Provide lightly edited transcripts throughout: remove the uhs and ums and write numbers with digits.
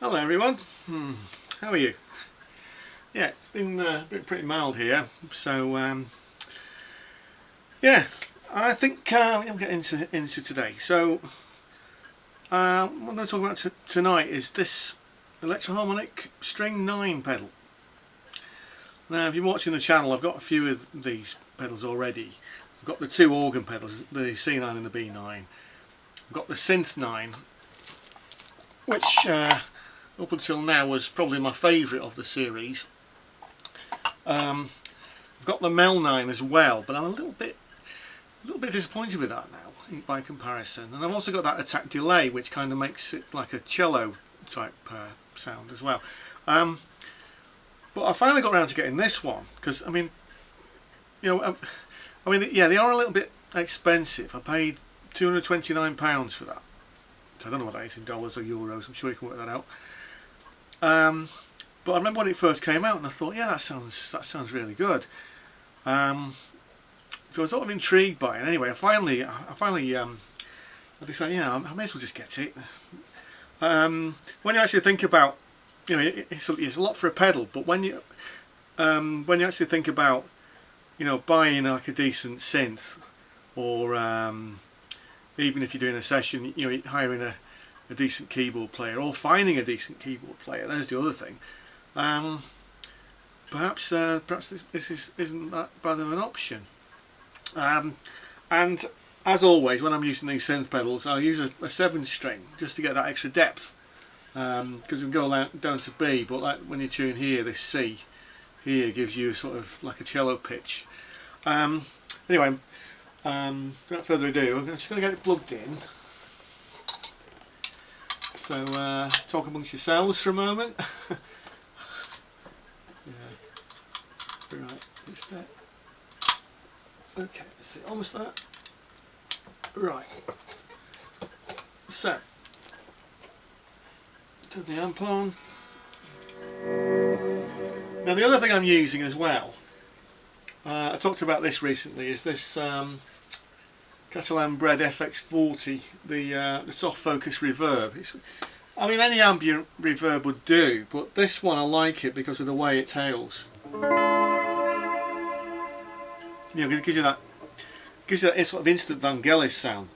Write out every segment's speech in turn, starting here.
Hello everyone. How are you? Yeah, it's been pretty mild here, so yeah, I think I'm getting into today. So what I'm going to talk about tonight is this electroharmonic string 9 pedal. Now, if you're watching the channel, I've got a few of these pedals already. I've got the two organ pedals, the C9 and the B9. I've got the Synth 9, which up until now was probably my favourite of the series. I've got the Mel 9 as well, but I'm a little bit disappointed with that now by comparison. And I've also got that attack delay, which kind of makes it like a cello type sound as well. But I finally got around to getting this one because I mean, yeah, they are a little bit expensive. I paid £229 for that. So I don't know what that is in dollars or euros. I'm sure you can work that out. But I remember when it first came out, and I thought, yeah, that sounds really good. So I was sort of intrigued by it. Anyway, I finally I decided, yeah, I may as well just get it. When you actually think about, it's a lot for a pedal, but when you actually think about, buying like a decent synth, or even if you're doing a session, hiring a decent keyboard player, or finding a decent keyboard player. There's the other thing. Perhaps this isn't that bad of an option. And as always, when I'm using these synth pedals, I'll use a 7-string just to get that extra depth. Because we can go down to B, but like when you tune here, this C here gives you sort of like a cello pitch. Anyway, without further ado, I'm just going to get it plugged in. So talk amongst yourselves for a moment. Yeah. Right, it's that. Okay, let's see, almost there. Right. So, turn the amp on. Now the other thing I'm using as well, I talked about this recently, is this Catalinbread FX40, the soft focus reverb. I mean, any ambient reverb would do, but this one I like it because of the way it tails. It gives you that sort of instant Vangelis sound.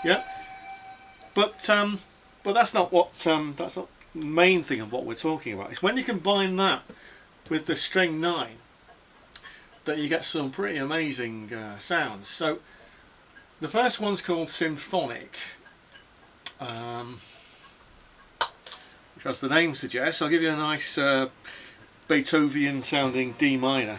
Yeah, but that's not the main thing of what we're talking about. It's when you combine that with the string 9 that you get some pretty amazing sounds. So the first one's called Symphonic, which, as the name suggests, I'll give you a nice Beethoven sounding D minor.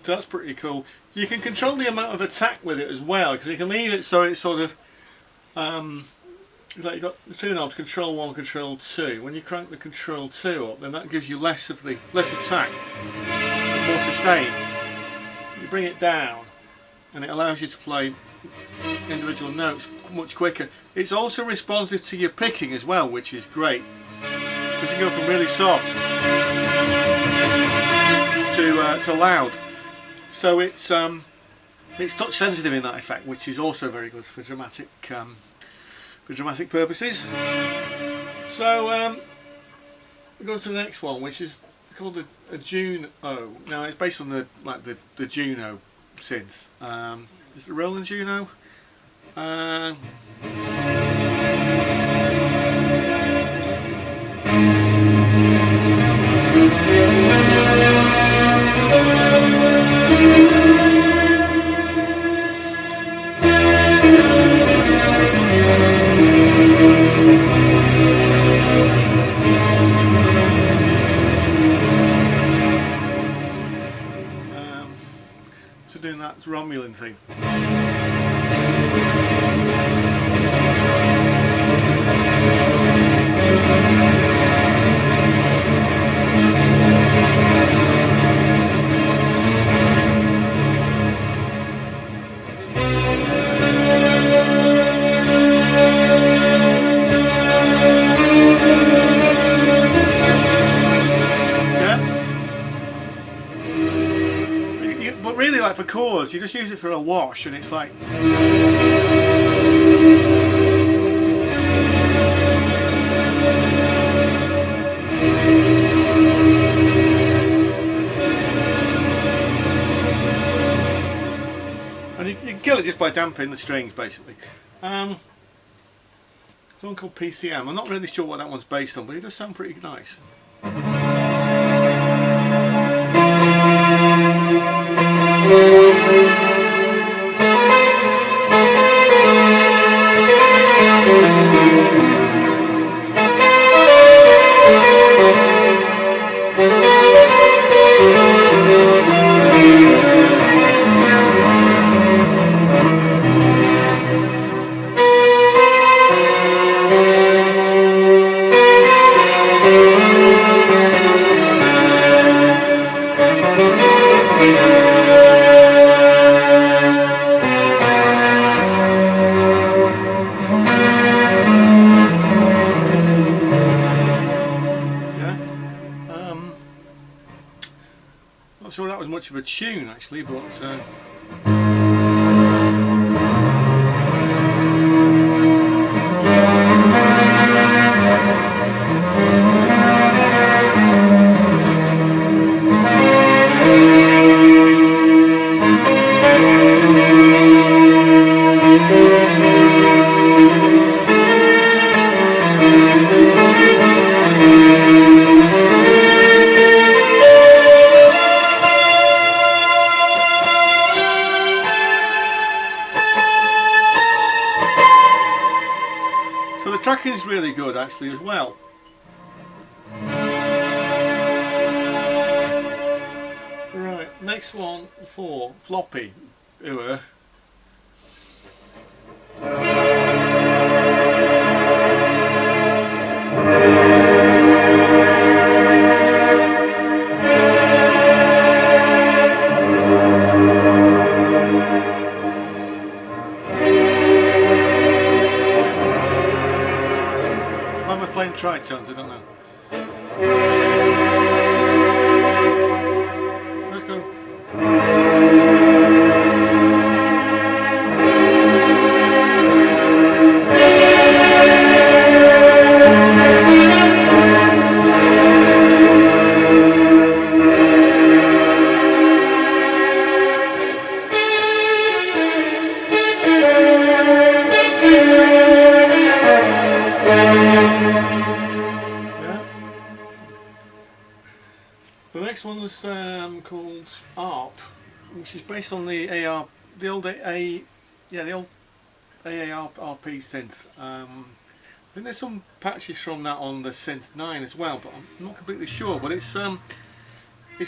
So that's pretty cool. You can control the amount of attack with it as well, because you can leave it so it's sort of like you've got the two knobs, control 1, control 2. When you crank the control 2 up, then that gives you less attack, more sustain. You bring it down and it allows you to play individual notes much quicker. It's also responsive to your picking as well, which is great, because you go from really soft to loud. So it's touch sensitive in that effect, which is also very good for dramatic purposes. So we go on to the next one, which is called a Juno. Now it's based on the Juno synth. Is it the Roland Juno? romulan thing. But really, like for chords, you just use it for a wash, and it's like. And you can kill it just by damping the strings, basically. There's one called PCM. I'm not really sure what that one's based on, but it does sound pretty nice. Not sure that was much of a tune actually, but so the track is really good actually as well. Right, next one for floppy. Why am I playing tritones? I don't know. Let's go. The next one was called ARP, which is based on the old AARP synth. I think there's some patches from that on the Synth 9 as well, but I'm not completely sure. But it's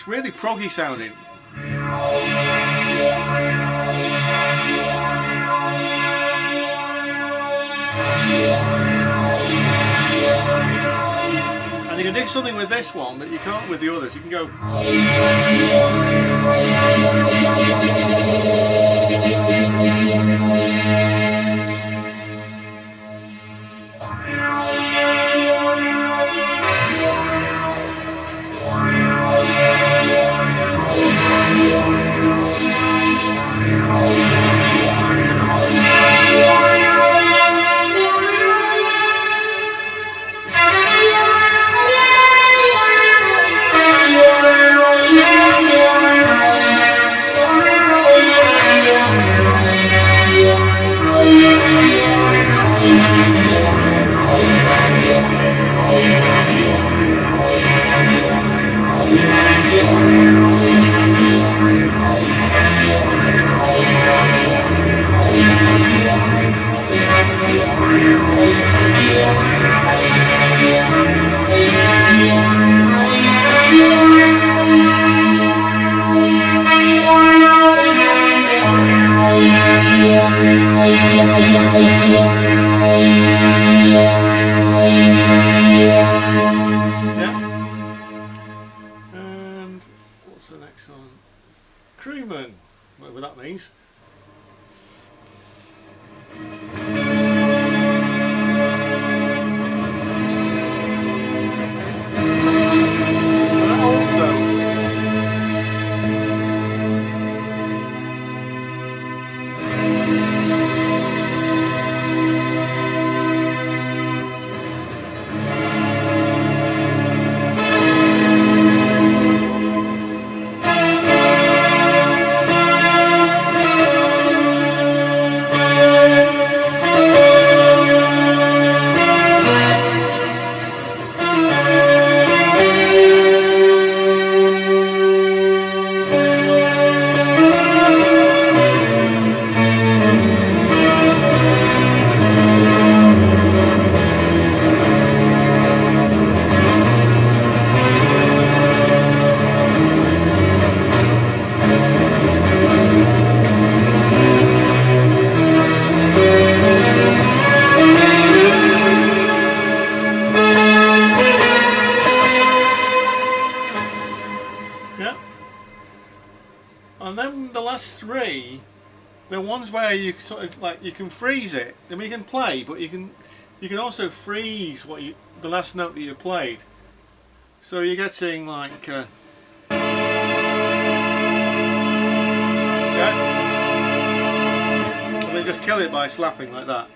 really proggy sounding. And you can do something with this one that you can't with the others. You can go. And what's the next one? Crewman, whatever that means. And that also and then the last three, the ones where you sort of like you can freeze it. I mean, you can play, but you can also freeze the last note that you played. So you're getting like yeah, and then just kill it by slapping like that.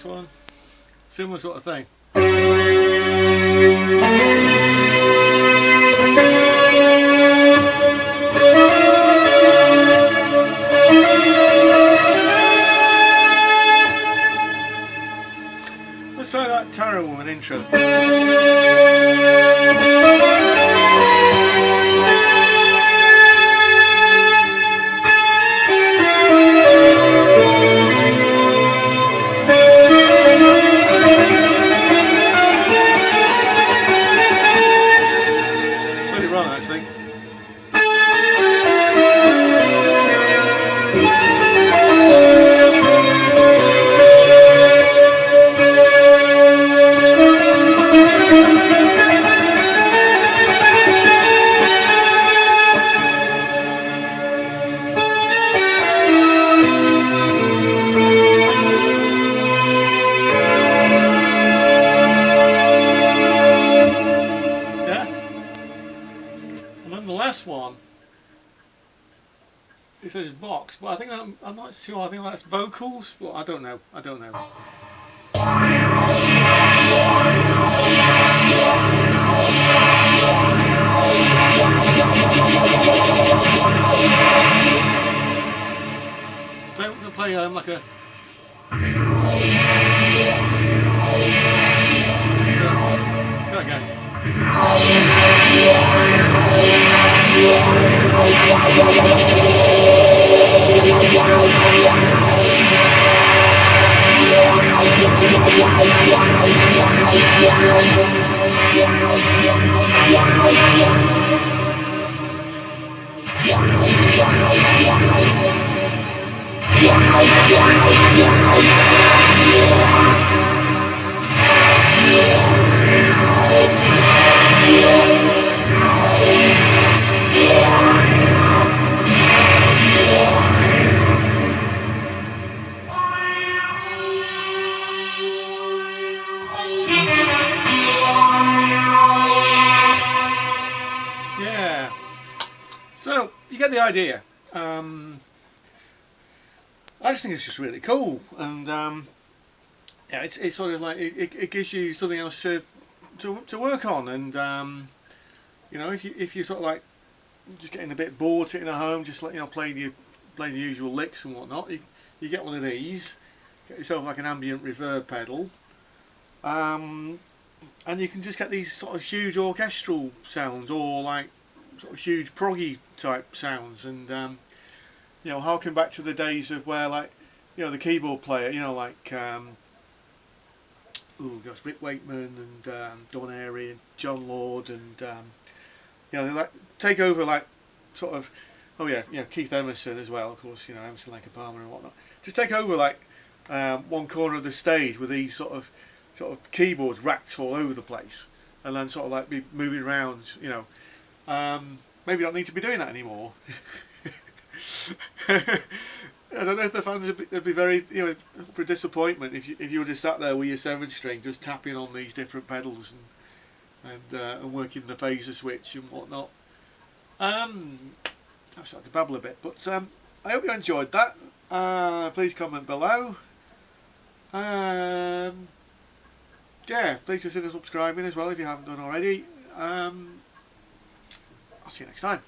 One similar sort of thing. Let's try that Tarot Woman intro. One, it says Vox, but I think I'm not sure. I think that's vocals, but I don't know. So we'll play like a. Try again. Yeah, so you get the idea. I just think it's just really cool, and yeah, it's sort of like it gives you something else to work on, and You know, if you sort of like just getting a bit bored sitting at home, just playing the usual licks and whatnot, you get one of these, get yourself like an ambient reverb pedal, and you can just get these sort of huge orchestral sounds, or like sort of huge proggy type sounds, and harken back to the days of where, like, the keyboard player, like Rick Wakeman and Don Airy and John Lord, and they like take over, like, sort of, Keith Emerson as well, of course, Emerson, Lake and Palmer and whatnot, just take over like one corner of the stage with these sort of keyboards racked all over the place, and then sort of like be moving around, maybe don't need to be doing that anymore. I don't know if the fans would be very, for disappointment if you were just sat there with your 7-string just tapping on these different pedals and working the phaser switch and whatnot. I'm starting to babble a bit, but I hope you enjoyed that. Please comment below. Please consider subscribing as well if you haven't done already. I'll see you next time.